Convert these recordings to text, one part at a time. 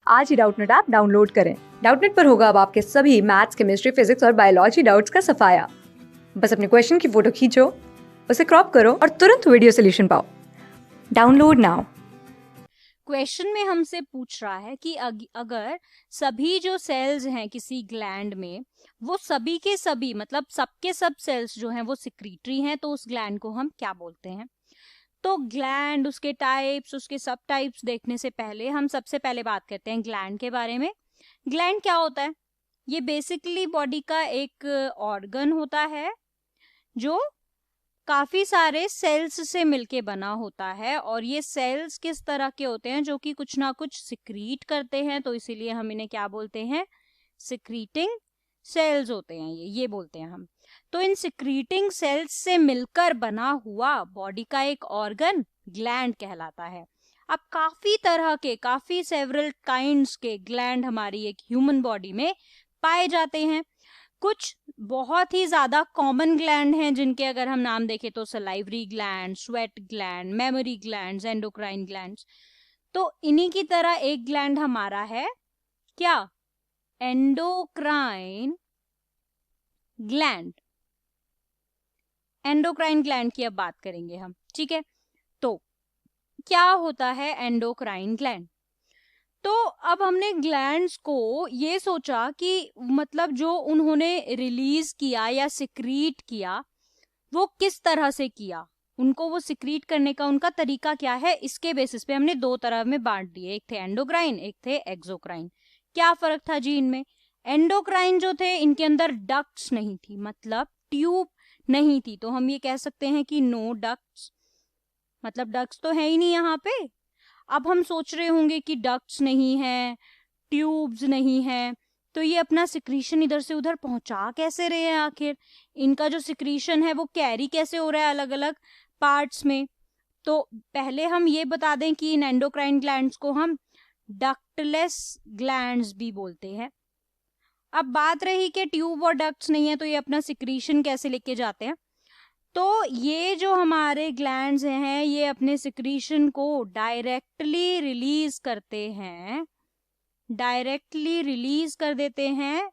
आज ही Doubtnut app download करें। Doubtnut पर होगा अब आपके सभी मैथ्स, केमिस्ट्री, फिजिक्स और बायोलॉजी डाउट्स का सफाया। बस अपने क्वेश्चन की फोटो खींचो, उसे क्रॉप करो और तुरंत वीडियो सोल्यूशन पाओ। Download now. क्वेश्चन में हमसे पूछ रहा है कि अगर सभी जो सेल्स हैं किसी ग्लैंड में, वो सभी के सभी मतलब सबके सब सेल्स जो हैं वो सिक्रीटरी हैं, तो उस ग्लैंड को हम क्या बोलते हैं। तो ग्लैंड, उसके टाइप्स, उसके सब टाइप्स देखने से पहले हम सबसे पहले बात करते हैं ग्लैंड के बारे में। ग्लैंड क्या होता है? ये बेसिकली बॉडी का एक ऑर्गन होता है जो काफी सारे सेल्स से मिलके बना होता है, और ये सेल्स किस तरह के होते हैं? जो कि कुछ ना कुछ सिक्रीट करते हैं, तो इसीलिए हम इन्हें क्या बोलते हैं? सिक्रीटिंग सेल्स होते हैं ये बोलते हैं हम। तो इन सिक्रीटिंग सेल्स से मिलकर बना हुआ बॉडी का एक ऑर्गन ग्लैंड कहलाता है। अब काफी सेवरल काइंड्स के ग्लैंड हमारी एक ह्यूमन बॉडी में पाए जाते हैं। कुछ बहुत ही ज्यादा कॉमन ग्लैंड हैं जिनके अगर हम नाम देखें तो salivary gland, sweat gland, memory gland, endocrine gland. तो इन्हीं की तरह एक ग्लैंड हमारा है क्या? Endocrine gland. एंडोक्राइन ग्लैंड की अब बात करेंगे हम, ठीक है। तो क्या होता है एंडोक्राइन ग्लैंड? तो अब हमने ग्लैंड्स को ये सोचा कि मतलब जो उन्होंने रिलीज किया या सिक्रीट किया वो किस तरह से किया, उनको वो सिक्रीट करने का उनका तरीका क्या है, इसके बेसिस पे हमने दो तरह में बांट दिए। एक थे एंडोक्राइन, एक थे एक्सोक्राइन। क्या फर्क था जी इनमें? एंडोक्राइन जो थे इनके अंदर डक्ट्स नहीं थी, मतलब ट्यूब नहीं थी, तो हम ये कह सकते हैं कि नो डक्ट्स, मतलब डक्ट्स तो है ही नहीं यहाँ पे। अब हम सोच रहे होंगे कि डक्ट्स नहीं है, ट्यूब्स नहीं है, तो ये अपना सिक्रीशन इधर से उधर पहुंचा कैसे रहे हैं? आखिर इनका जो सिक्रीशन है वो कैरी कैसे हो रहा है अलग अलग पार्ट्स में? तो पहले हम ये बता दें कि इन एंडोक्राइन ग्लैंड्स को हम डक्टलेस ग्लैंड्स भी बोलते हैं। अब बात रही कि ट्यूब और डक्ट्स नहीं है तो ये अपना सिक्रीशन कैसे लेके जाते हैं। तो ये जो हमारे ग्लैंड्स हैं ये अपने सिक्रीशन को डायरेक्टली रिलीज करते हैं, डायरेक्टली रिलीज कर देते हैं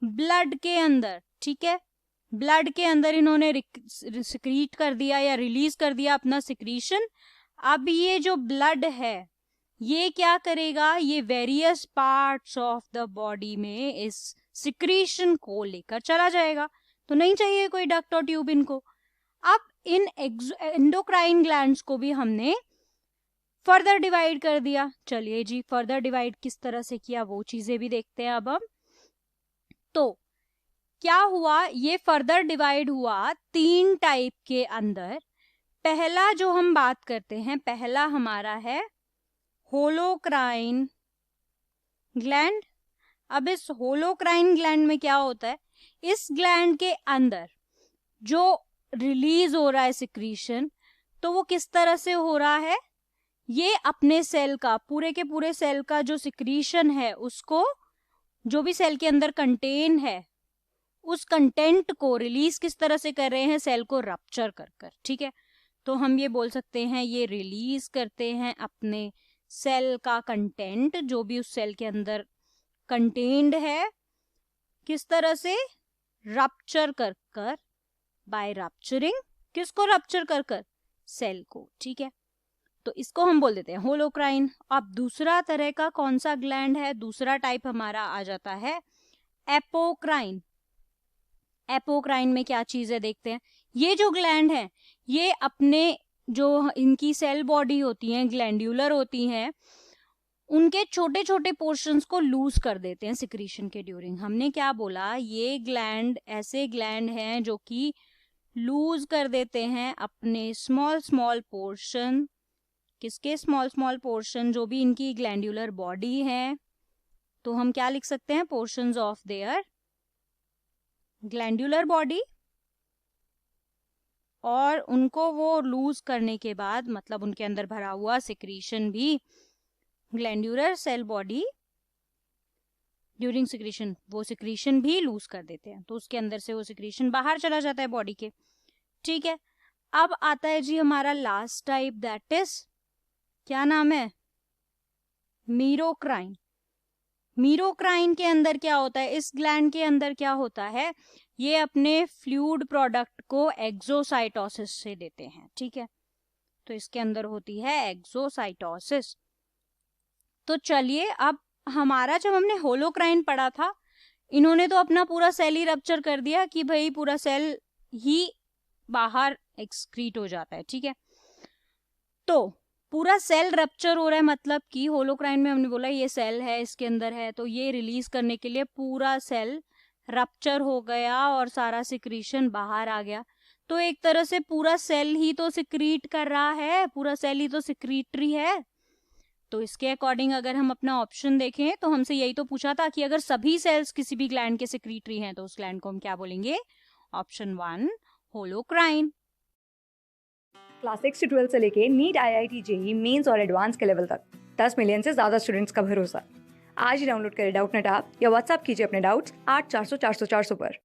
ब्लड के अंदर, ठीक है। ब्लड के अंदर इन्होंने सिक्रीट कर दिया या रिलीज कर दिया अपना सिक्रीशन। अब ये जो ब्लड है ये क्या करेगा? ये various parts of the body में इस सिक्रीशन को लेकर चला जाएगा। तो नहीं चाहिए कोई डक्ट और ट्यूब इनको। अब इन एंडोक्राइन ग्लैंड्स को भी हमने फर्दर डिवाइड कर दिया। चलिए जी, फर्दर डिवाइड किस तरह से किया वो चीजें भी देखते हैं अब हम। तो क्या हुआ? ये फर्दर डिवाइड हुआ तीन टाइप के अंदर। पहला जो हम बात करते हैं, पहला हमारा है होलोक्राइन ग्लैंड। अब इस होलोक्राइन ग्लैंड में क्या होता है? इस ग्लैंड के अंदर जो रिलीज हो रहा है सिक्रीशन, तो वो किस तरह से हो रहा है? ये अपने सेल का, पूरे के पूरे सेल का जो सिक्रीशन है उसको, जो भी सेल के अंदर कंटेन है उस कंटेंट को रिलीज किस तरह से कर रहे हैं? सेल को रप्चर कर कर, ठीक है। तो हम ये बोल सकते हैं ये रिलीज करते हैं अपने सेल का कंटेंट, जो भी उस सेल के अंदर कंटेन्ड है, किस तरह से? रप्चर कर कर, बाय रप्चरिंग। किसको रप्चर कर कर? सेल को, ठीक है। तो इसको हम बोल देते हैं होलोक्राइन। अब दूसरा तरह का कौन सा ग्लैंड है? दूसरा टाइप हमारा आ जाता है एपोक्राइन। एपोक्राइन में क्या चीज है देखते हैं। ये जो ग्लैंड है ये अपने जो इनकी सेल बॉडी होती है, ग्लैंड्यूलर होती हैं, उनके छोटे छोटे पोर्शंस को लूज कर देते हैं सिक्रीशन के ड्यूरिंग। हमने क्या बोला? ये ग्लैंड ऐसे ग्लैंड हैं जो कि लूज कर देते हैं अपने स्मॉल स्मॉल पोर्शन। किसके स्मॉल स्मॉल पोर्शन? जो भी इनकी ग्लैंड्यूलर बॉडी है, तो हम क्या लिख सकते हैं? Portions of their glandular body. और उनको वो लूज करने के बाद, मतलब उनके अंदर भरा हुआ सिक्रीशन भी glandular cell body during secretion, वो सिक्रीशन भी लूज कर देते हैं, तो उसके अंदर से वो सिक्रीशन बाहर चला जाता है बॉडी के, ठीक है। अब आता है जी हमारा लास्ट टाइप, दैट इज क्या नाम है? मीरोक्राइन। मीरोक्राइन के अंदर क्या होता है, इस ग्लैंड के अंदर क्या होता है, ये अपने फ्लूइड प्रोडक्ट को एक्सोसाइटोसिस से देते हैं, ठीक है। तो इसके अंदर होती है एक्सोसाइटोसिस। तो चलिए, अब हमारा जब हमने होलोक्राइन पढ़ा था, इन्होंने तो अपना पूरा सेल ही रप्चर कर दिया कि भाई पूरा सेल ही बाहर एक्सक्रीट हो जाता है, ठीक है। तो पूरा सेल रप्चर हो रहा है, मतलब कि होलोक्राइन में हमने बोला ये सेल है, इसके अंदर है, तो ये रिलीज करने के लिए पूरा सेल रप्चर हो गया और सारा सिक्रीशन बाहर आ गया। तो एक तरह से पूरा सेल ही तो सिक्रीट कर रहा है, पूरा सेल ही तो सिक्रीटरी है। तो इसके अकॉर्डिंग अगर हम अपना ऑप्शन देखें तो हमसे यही तो पूछा था कि अगर सभी सेल्स किसी भी ग्लैंड के सिक्रीटरी हैं तो उस ग्लैंड को हम क्या बोलेंगे, ऑप्शन 1 होलोक्राइन। क्लास 6 से 12 से लेके नीट, IIT, JEE मेंस और एडवांस के लेवल तक 10 मिलियन से ज़्यादा स्टूडेंट्स का भरोसा। आज ही डाउनलोड करें डाउटनेट ऐप या व्हाट्सएप कीजिए अपने डाउट्स 8400 400 400 पर।